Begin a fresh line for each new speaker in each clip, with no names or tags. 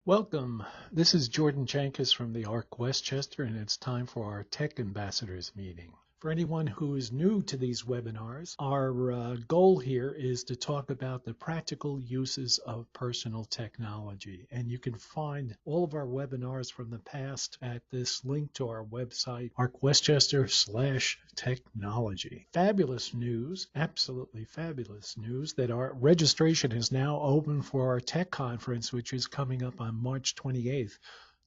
Welcome. This is Jordan Chankis from the ARC Westchester, and it's time for our Tech Ambassadors meeting. For anyone who is new to these webinars, our goal here is to talk about the practical uses of personal technology. And you can find all of our webinars from the past at this link to our website, arcwestchester/technology. Fabulous news, absolutely fabulous news, that our registration is now open for our tech conference, which is coming up on March 28th,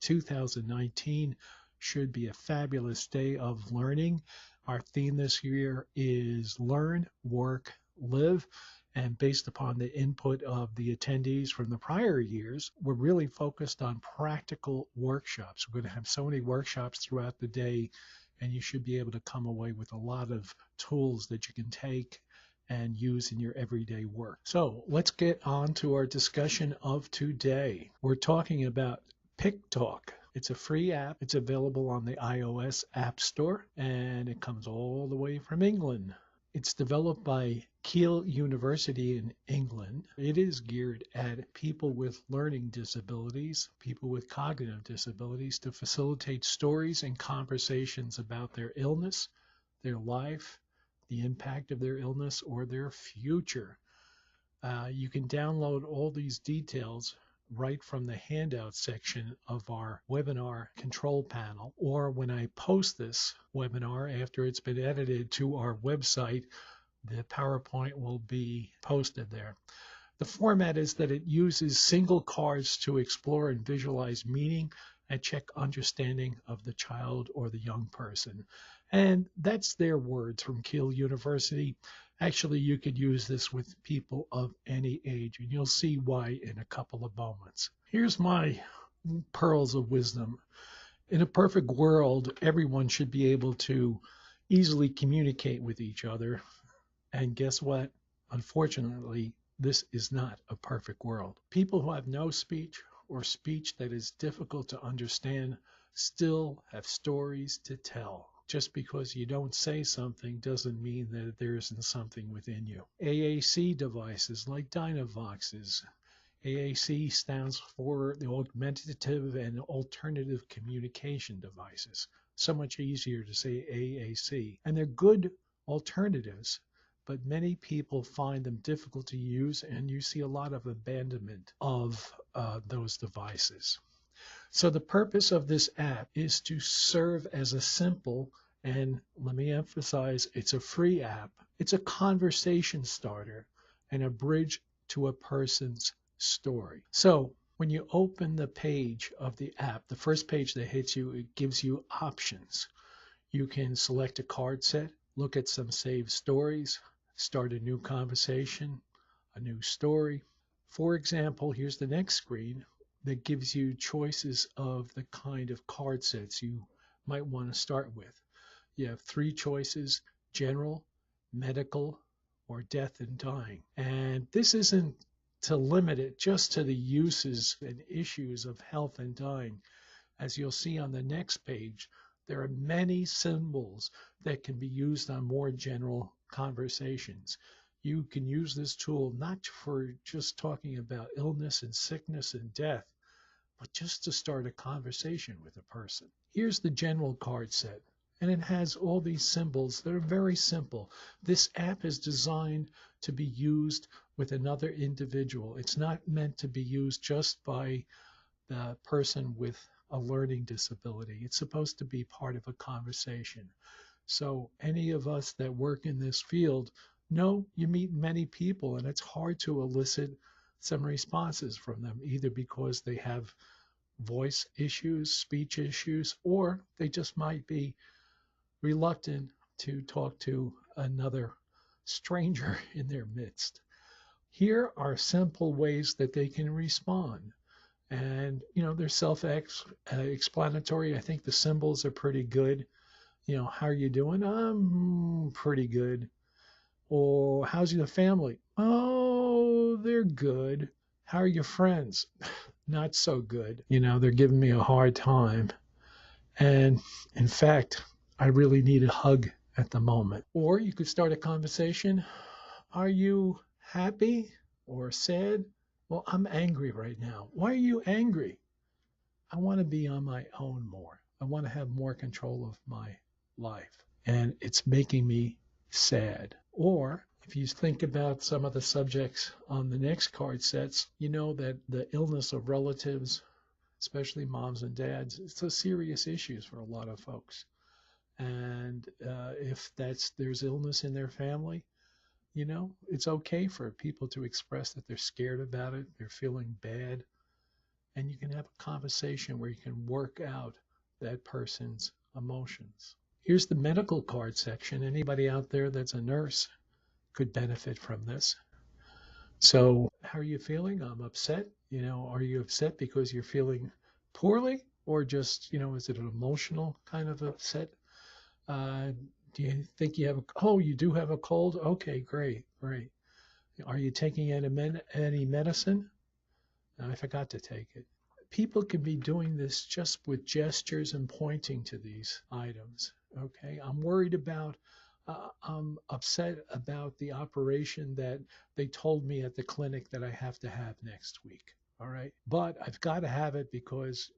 2019. Should be a fabulous day of learning. Our theme this year is Learn, Work, Live. And based upon the input of the attendees from the prior years, we're really focused on practical workshops. We're going to have so many workshops throughout the day, and you should be able to come away with a lot of tools that you can take and use in your everyday work. So let's get on to our discussion of today. We're talking about picTalk. It's a free app. It's available on the iOS App Store, and it comes all the way from England. It's developed by Keele University in England. It is geared at people with learning disabilities, people with cognitive disabilities, to facilitate stories and conversations about their illness, their life, the impact of their illness, or their future. You can download all these details right from the handout section of our webinar control panel, or when I post this webinar after it's been edited to our website, the PowerPoint will be posted there. The format is that it uses single cards to explore and visualize meaning and check understanding of the child or the young person. And that's their words from Keele University. Actually, you could use this with people of any age, and you'll see why in a couple of moments. Here's my pearls of wisdom. In a perfect world, everyone should be able to easily communicate with each other. And guess what? Unfortunately, this is not a perfect world. People who have no speech or speech that is difficult to understand still have stories to tell. Just because you don't say something doesn't mean that there isn't something within you. AAC devices like Dynavoxes. AAC stands for the Augmentative and Alternative Communication Devices. So much easier to say AAC. And they're good alternatives, but many people find them difficult to use, and you see a lot of abandonment of those devices. So the purpose of this app is to serve as a simple, and let me emphasize, it's a free app. It's a conversation starter and a bridge to a person's story. So when you open the page of the app, the first page that hits you, it gives you options. You can select a card set, look at some saved stories, start a new conversation, a new story. For example, here's the next screen that gives you choices of the kind of card sets you might want to start with. You have 3 choices: general, medical, or death and dying. And this isn't to limit it just to the uses and issues of health and dying. As you'll see on the next page, there are many symbols that can be used on more general conversations. You can use this tool not for just talking about illness and sickness and death, but just to start a conversation with a person. Here's the general card set, and it has all these symbols that are very simple. This app is designed to be used with another individual. It's not meant to be used just by the person with a learning disability. It's supposed to be part of a conversation. So any of us that work in this field know you meet many people, and it's hard to elicit some responses from them, either because they have voice issues, speech issues, or they just might be reluctant to talk to another stranger in their midst. Here are simple ways that they can respond. And, they're self-explanatory. I think the symbols are pretty good. How are you doing? I'm pretty good. Or how's your family? Oh, they're good. How are your friends? Not so good. They're giving me a hard time. And in fact, I really need a hug at the moment. Or you could start a conversation. Are you happy or sad? Well, I'm angry right now. Why are you angry? I want to be on my own more. I want to have more control of my life. And it's making me sad. Or if you think about some of the subjects on the next card sets, you know that the illness of relatives, especially moms and dads, it's a serious issue for a lot of folks. And if there's illness in their family, it's okay for people to express that they're scared about it, they're feeling bad, and you can have a conversation where you can work out that person's emotions. Here's the medical card section. Anybody out there that's a nurse could benefit from this. So, how are you feeling? I'm upset. Are you upset because you're feeling poorly, or just, is it an emotional kind of upset? Uh, do you think you have you do have a cold? Okay, great, great. Are you taking any medicine? No, I forgot to take it. People can be doing this just with gestures and pointing to these items. Okay, I'm upset about the operation that they told me at the clinic that I have to have next week. All right, but I've got to have it because,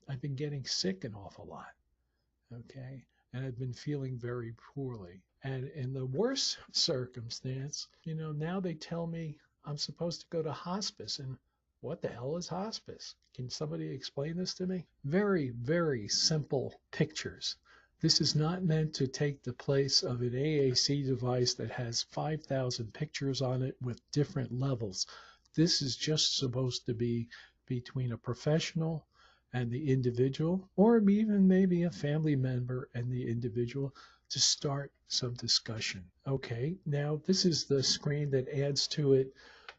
I've been getting sick an awful lot. Okay, and I've been feeling very poorly. And in the worst circumstance, now they tell me I'm supposed to go to hospice. And what the hell is hospice? Can somebody explain this to me? Very, very simple pictures. This is not meant to take the place of an AAC device that has 5,000 pictures on it with different levels. This is just supposed to be between a professional and the individual, or even maybe a family member and the individual, to start some discussion. Okay, now this is the screen that adds to it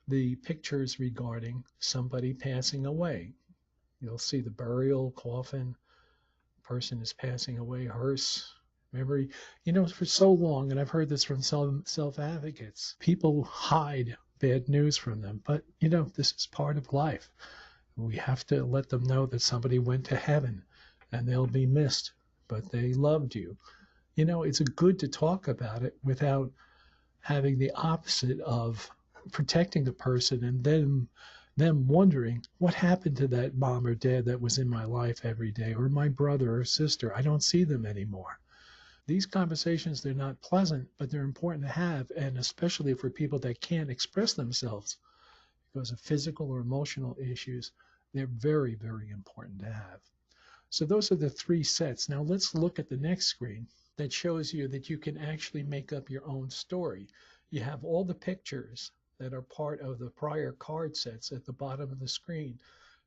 the pictures regarding somebody passing away. You'll see the burial, coffin, person is passing away, hearse, memory. For so long, and I've heard this from some self-advocates, people hide bad news from them, but this is part of life. We have to let them know that somebody went to heaven and they'll be missed, but they loved you. It's good to talk about it without having the opposite of protecting the person and then them wondering what happened to that mom or dad that was in my life every day, or my brother or sister. I don't see them anymore. These conversations, they're not pleasant, but they're important to have, and especially for people that can't express themselves because of physical or emotional issues, they're very, very important to have. So those are the three sets. Now let's look at the next screen that shows you that you can actually make up your own story. You have all the pictures that are part of the prior card sets at the bottom of the screen,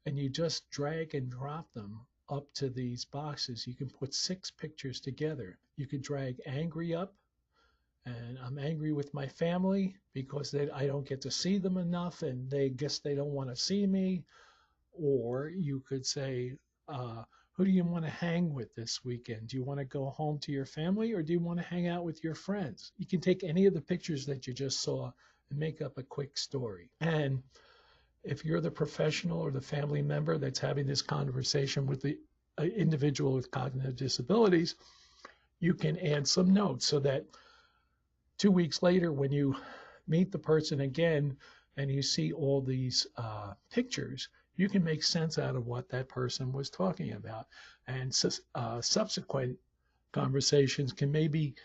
and you just drag and drop them up to these boxes. You can put 6 pictures together. You could drag angry up, and I'm angry with my family because I don't get to see them enough, and they guess they don't want to see me. Or you could say, who do you want to hang with this weekend? Do you want to go home to your family, or do you want to hang out with your friends? You can take any of the pictures that you just saw and make up a quick story. And if you're the professional or the family member that's having this conversation with the individual with cognitive disabilities, you can add some notes so that 2 weeks later, when you meet the person again and you see all these pictures, you can make sense out of what that person was talking about. And subsequent conversations can maybe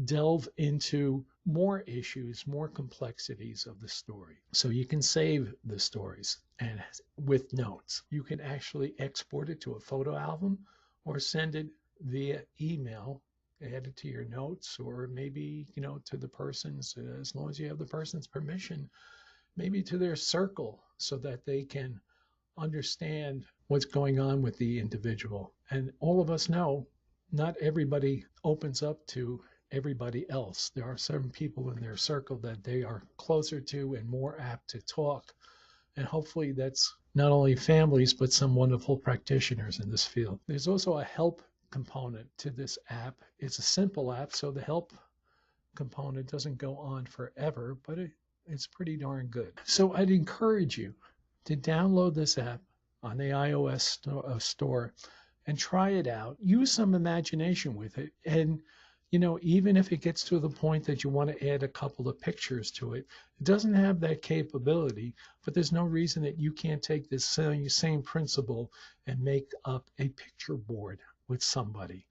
delve into more issues, more complexities of the story. So you can save the stories and with notes. You can actually export it to a photo album or send it via email, add it to your notes, or maybe, to the person's, as long as you have the person's permission, maybe to their circle so that they can understand what's going on with the individual. And all of us know not everybody opens up to everybody else. There are certain people in their circle that they are closer to and more apt to talk. And hopefully that's not only families, but some wonderful practitioners in this field. There's also a help component to this app. It's a simple app, so the help component doesn't go on forever, but it's pretty darn good. So I'd encourage you to download this app on the iOS store and try it out. Use some imagination with it. And, Even if it gets to the point that you want to add a couple of pictures to it, it doesn't have that capability, but there's no reason that you can't take this same principle and make up a picture board with somebody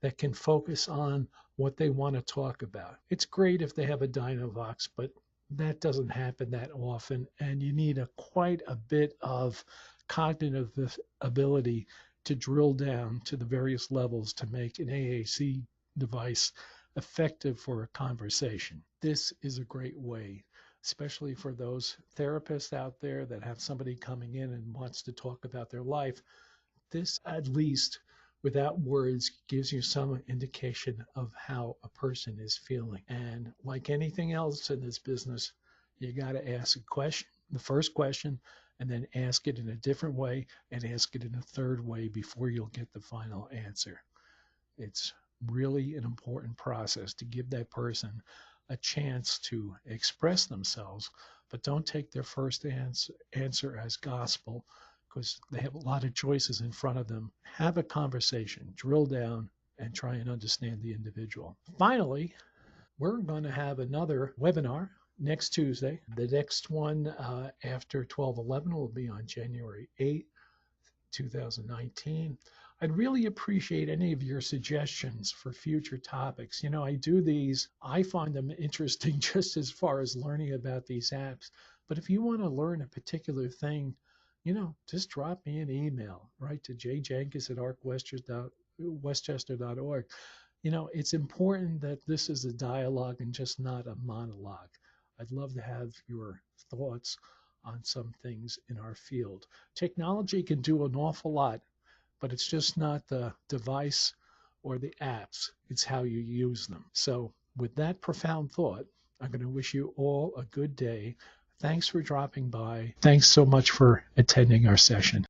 that can focus on what they want to talk about. It's great if they have a Dynavox, but that doesn't happen that often, and you need quite a bit of cognitive ability to drill down to the various levels to make an AAC device effective for a conversation. This is a great way, especially for those therapists out there that have somebody coming in and wants to talk about their life. This, at least without words, gives you some indication of how a person is feeling. And like anything else in this business, you got to ask a question, the first question, and then ask it in a different way and ask it in a third way before you'll get the final answer. It's really an important process to give that person a chance to express themselves, but don't take their first answer as gospel, because they have a lot of choices in front of them. Have a conversation, drill down, and try and understand the individual. Finally, we're going to have another webinar next Tuesday. The next one after 12/11 will be on January 8th, 2019. I'd really appreciate any of your suggestions for future topics. I do these, I find them interesting just as far as learning about these apps. But if you want to learn a particular thing, just drop me an email, right, to jjenkins@arcwestchester.org. It's important that this is a dialogue and just not a monologue. I'd love to have your thoughts on some things in our field. Technology can do an awful lot, but it's just not the device or the apps. It's how you use them. So with that profound thought, I'm going to wish you all a good day. Thanks for dropping by. Thanks so much for attending our session.